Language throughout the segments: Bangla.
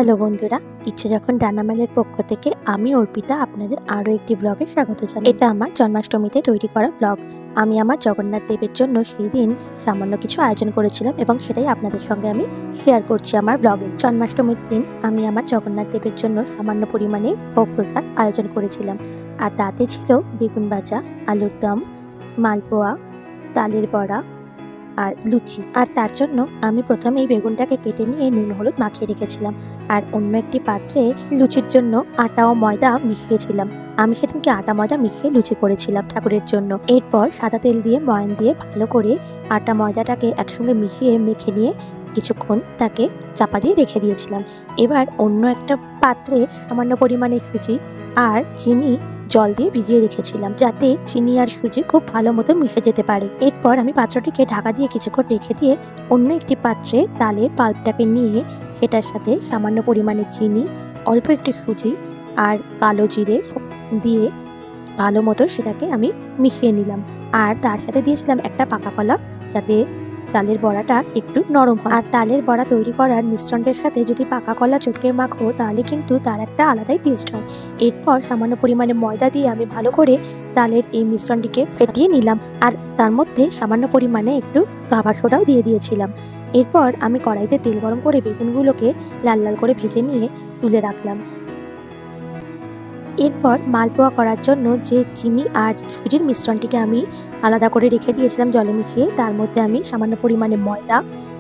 হ্যালো বন্ধুরা, ইচ্ছে যখন রান্নামেলের পক্ষ থেকে আমি অর্পিতা আপনাদের আরও একটি ব্লগে স্বাগত জানাই। এটা আমার জন্মাষ্টমীতে তৈরি করা ব্লগ। আমি আমার জগন্নাথ দেবের জন্য সেই দিন সামান্য কিছু আয়োজন করেছিলাম এবং সেটাই আপনাদের সঙ্গে আমি শেয়ার করছি আমার ব্লগে। জন্মাষ্টমীর দিন আমি আমার জগন্নাথ দেবের জন্য সামান্য পরিমাণে ভোগ প্রসাদ আয়োজন করেছিলাম, আর তাতে ছিল বেগুন ভাজা, আলুর দম, মালপোয়া, তালের বড়া আর লুচি। আর তার জন্য আমি প্রথমেই বেগুনটাকে কেটে নিয়ে নুন হলুদ মাখিয়ে রেখেছিলাম, আর অন্য একটি পাত্রে লুচির জন্য আটা ও ময়দা মিশিয়েছিলাম। আমি সেদিনকে আটা ময়দা মিশিয়ে লুচি করেছিলাম ঠাকুরের জন্য। এরপর সাদা তেল দিয়ে ময়ান দিয়ে ভালো করে আটা ময়দাটাকে একসঙ্গে মিশিয়ে মেখে নিয়ে কিছুক্ষণ তাকে চাপা দিয়ে রেখে দিয়েছিলাম। এবার অন্য একটা পাত্রে সামান্য পরিমাণে সুজি আর চিনি জল দিয়ে ভিজিয়ে রেখেছিলাম, যাতে চিনি আর সুজি খুব ভালো মতো মিশে যেতে পারে। এরপর আমি পাত্রটিকে ঢাকা দিয়ে কিছুক্ষণ রেখে দিয়ে অন্য একটি পাত্রে তালের পাল্পটাকে নিয়ে সেটার সাথে সামান্য পরিমাণে চিনি, অল্প একটু সুজি আর কালো জিরে দিয়ে ভালো মতো সেটাকে আমি মিশিয়ে নিলাম। আর তার সাথে দিয়েছিলাম একটা পাকা কলা, যাতে তালের বড়াটা একটু নরম হয়। আর তালের বড়া তৈরি করার মিশ্রণের সাথে যদি পাকা কলা চটকে মাখো তাহলে কিন্তু তার একটা আলাদাই টেস্ট হয়। এরপর সামান্য পরিমাণে ময়দা দিয়ে আমি ভালো করে তালের এই মিশ্রণটিকে ফেটিয়ে নিলাম, আর তার মধ্যে সামান্য পরিমাণে একটু খাবার সোডাও দিয়ে দিয়েছিলাম। এরপর আমি কড়াইতে তেল গরম করে বেগুনগুলোকে লাল লাল করে ভেজে নিয়ে তুলে রাখলাম। এরপর মালপোয়া করার জন্য যে চিনি আর সুজির মিশ্রণটিকে আমি আলাদা করে রেখে দিয়েছিলাম জলে মিশিয়ে, তার মধ্যে আমি সামান্য পরিমাণে ময়দা,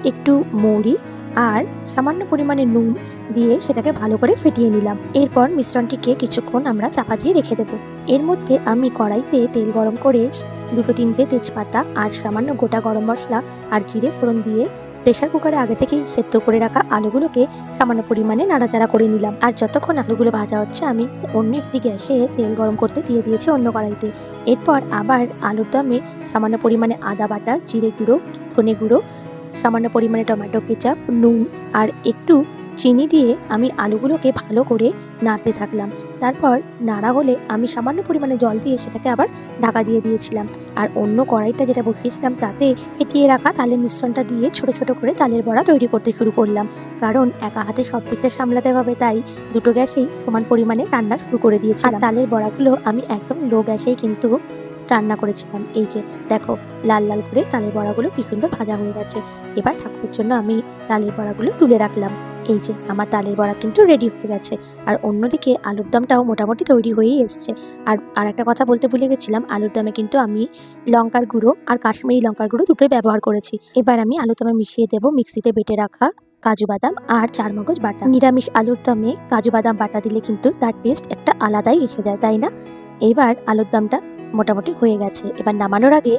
একটু মৌরি আর সামান্য পরিমাণে নুন দিয়ে সেটাকে ভালো করে ফেটিয়ে নিলাম। এরপর মিশ্রণটিকে কিছুক্ষণ আমরা চাপা দিয়ে রেখে দেবো। এর মধ্যে আমি কড়াইতে তেল গরম করে দুটো তিনটে তেজপাতা আর সামান্য গোটা গরম মশলা আর জিরে ফোড়ন দিয়ে প্রেসার কুকারে আগে থেকেই সেদ্ধ করে রাখা আলুগুলোকে সামান্য পরিমাণে নাড়াচাড়া করে নিলাম। আর যতক্ষণ আলুগুলো ভাজা হচ্ছে আমি অন্য একটি গ্যাসে তেল গরম করতে দিয়ে দিয়েছি অন্য কড়াইতে। এরপর আবার আলুর দমে সামান্য পরিমাণে আদা বাটা, জিরে গুঁড়ো, ধনে গুঁড়ো, সামান্য পরিমাণে টমেটো কেচাপ, নুন আর একটু চিনি দিয়ে আমি আলুগুলোকে ভালো করে নাড়তে থাকলাম। তারপর নাড়া হলে আমি সামান্য পরিমাণে জল দিয়ে সেটাকে আবার ঢাকা দিয়ে দিয়েছিলাম। আর অন্য কড়াইটা যেটা বসিয়েছিলাম তাতে ফেটিয়ে রাখা তালের মিশ্রণটা দিয়ে ছোট ছোট করে তালের বড়া তৈরি করতে শুরু করলাম। কারণ একা হাতে সব দিকটা সামলাতে হবে, তাই দুটো গ্যাসেই সমান পরিমাণে রান্না শুরু করে দিয়েছিলাম। আর তালের বড়াগুলো আমি একদম লো গ্যাসেই কিন্তু রান্না করেছিলাম। এই যে দেখো, লাল লাল করে তালের বড়াগুলো কি সুন্দর ভাজা হয়ে গেছে। এবার ঠাকুরের জন্য আমি তালের বড়াগুলো তুলে রাখলাম। এই যে আমার তালের বড়া কিন্তু রেডি হয়ে গেছে। আর অন্যদিকে আলুর দমটাও মোটামুটি তৈরি হয়েই এসছে। আর একটা কথা বলতে ভুলে গেছিলাম, আলুর দমে কিন্তু আমি লঙ্কার গুঁড়ো আর কাশ্মীরি লঙ্কার গুঁড়ো দুটোই ব্যবহার করেছি। এবার আমি আলুর দমে মিশিয়ে দেবো মিক্সিতে বেটে রাখা কাজু বাদাম আর চারমগজ বাটা। নিরামিষ আলুর দমে কাজু বাদাম বাটা দিলে কিন্তু তার টেস্ট একটা আলাদাই এসে যায়, তাই না? এবার আলুর দমটা মোটামুটি হয়ে গেছে। এবার নামানোর আগে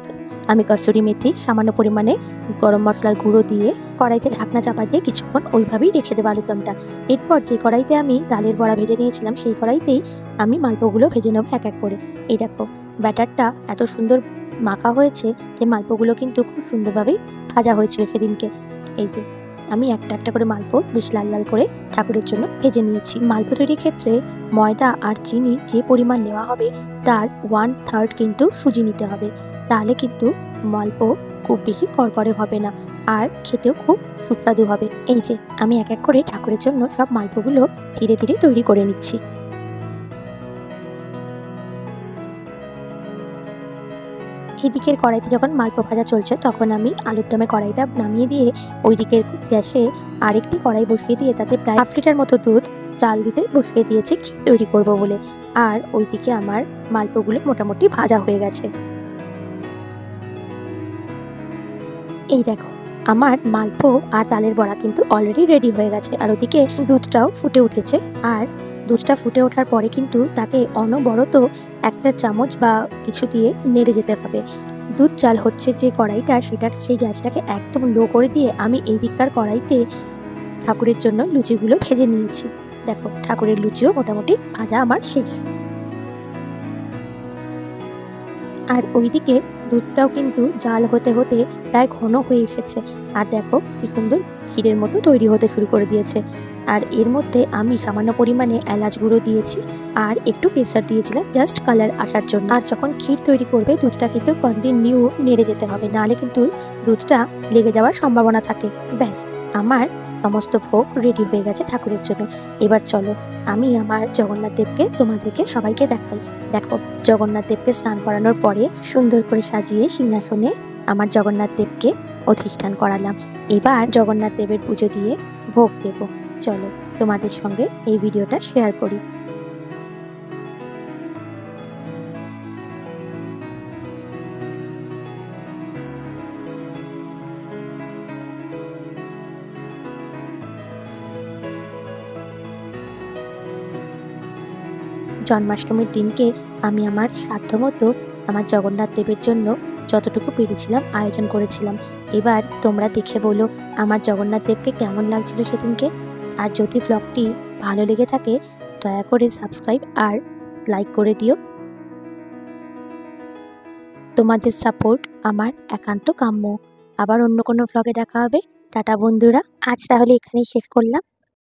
আমি কসুরি মেথি, সামান্য পরিমাণে গরম মশলার গুঁড়ো দিয়ে কড়াইতে ঢাকনা চাপা দিয়ে কিছুক্ষণ ওইভাবেই রেখে দেবো আলুর দমটা। এরপর যে কড়াইতে আমি তালের বড়া ভেজে নিয়েছিলাম সেই কড়াইতেই আমি মালপোগুলো ভেজে নেবো এক এক করে। এই দেখো, ব্যাটারটা এত সুন্দর মাখা হয়েছে যে মালপোগুলো কিন্তু খুব সুন্দরভাবেই ভাজা হয়েছিল সেদিনকে। এই যে আমি একটা একটা করে মালপো বেশ লাল লাল করে ঠাকুরের জন্য ভেজে নিয়েছি। মালপো তৈরির ক্ষেত্রে ময়দা আর চিনি যে পরিমাণ নেওয়া হবে তার 1/3 কিন্তু সুজি নিতে হবে, তাহলে কিন্তু মালপো খুব বেশি করকরে হবে না আর খেতেও খুব সুস্বাদু হবে। এই যে আমি এক এক করে ঠাকুরের জন্য সব মালপোগুলো ধীরে ধীরে তৈরি করে নিচ্ছি। এদিকের কড়াইতে যখন মালপো ভাজা চলছে তখন আমি আলুর দমে কড়াইটা নামিয়ে দিয়ে ওই দিকের গ্যাসে আরেকটি কড়াই বসিয়ে দিয়ে তাতে প্রায় 1/2 লিটার মতো দুধ চাল দিতে বসিয়ে দিয়েছি ক্ষীর তৈরি করব বলে। আর ওইদিকে আমার মালপোগুলো মোটামুটি ভাজা হয়ে গেছে। এই দেখো, আমার মালপো আর তালের বড়া কিন্তু অলরেডি রেডি হয়ে গেছে। আর ওদিকে দুধটাও ফুটে উঠেছে। আর দুধটা ফুটে ওঠার পরে কিন্তু তাকে অনবরত একটা চামচ বা কিছু দিয়ে নেড়ে যেতে হবে। দুধ চাল হচ্ছে যে কড়াইটা, সেই গ্যাসটাকে একদম লো করে দিয়ে আমি এই দিককার কড়াইতে ঠাকুরের জন্য লুচিগুলো ভেজে নিয়েছি। দেখো, ঠাকুরের লুচিও মোটামুটি ভাজা আমার শেষ। আর ওইদিকে দুধটাও কিন্তু জাল হতে হতে প্রায় ঘন হয়ে এসেছে। আর দেখো কি সুন্দর ক্ষীরের মতো তৈরি হতে শুরু করে দিয়েছে। আর এর মধ্যে আমি সামান্য পরিমাণে এলাচ গুঁড়ো দিয়েছি আর একটু কেশর দিয়েছিলাম জাস্ট কালার আসার জন্য। আর যখন ক্ষীর তৈরি করবে দুধটা কিন্তু কন্টিনিউ নেড়ে যেতে হবে, নাহলে কিন্তু দুধটা লেগে যাওয়ার সম্ভাবনা থাকে। ব্যাস, আমার সমস্ত ভোগ রেডি হয়ে গেছে ঠাকুরের জন্য। এবার চলো আমি আমার জগন্নাথ দেবকে তোমাদেরকে সবাইকে দেখাই। দেখো, জগন্নাথ দেবকে স্নান করানোর পরে সুন্দর করে সাজিয়ে সিংহাসনে আমার জগন্নাথ দেবকে অধিষ্ঠান করালাম। এবার জগন্নাথ দেবের পুজো দিয়ে ভোগ দেব। চলো তোমাদের সঙ্গে এই ভিডিওটা শেয়ার করি। জন্মাষ্টমীর দিনকে আমি আমার সাধ্যমতো আমার জগন্নাথ দেবের জন্য যতটুকু পেরেছিলাম আয়োজন করেছিলাম। এবার তোমরা দেখে বলো আমার জগন্নাথ দেবকে কেমন লাগছিল সেদিনকে। আর যদি ব্লগটি ভালো লেগে থাকে দয়া করে সাবস্ক্রাইব আর লাইক করে দিও। তোমাদের সাপোর্ট আমার একান্ত কাম্য। আবার অন্য কোনো ব্লগে দেখা হবে। টাটা বন্ধুরা, আজ তাহলে এখানেই শেষ করলাম।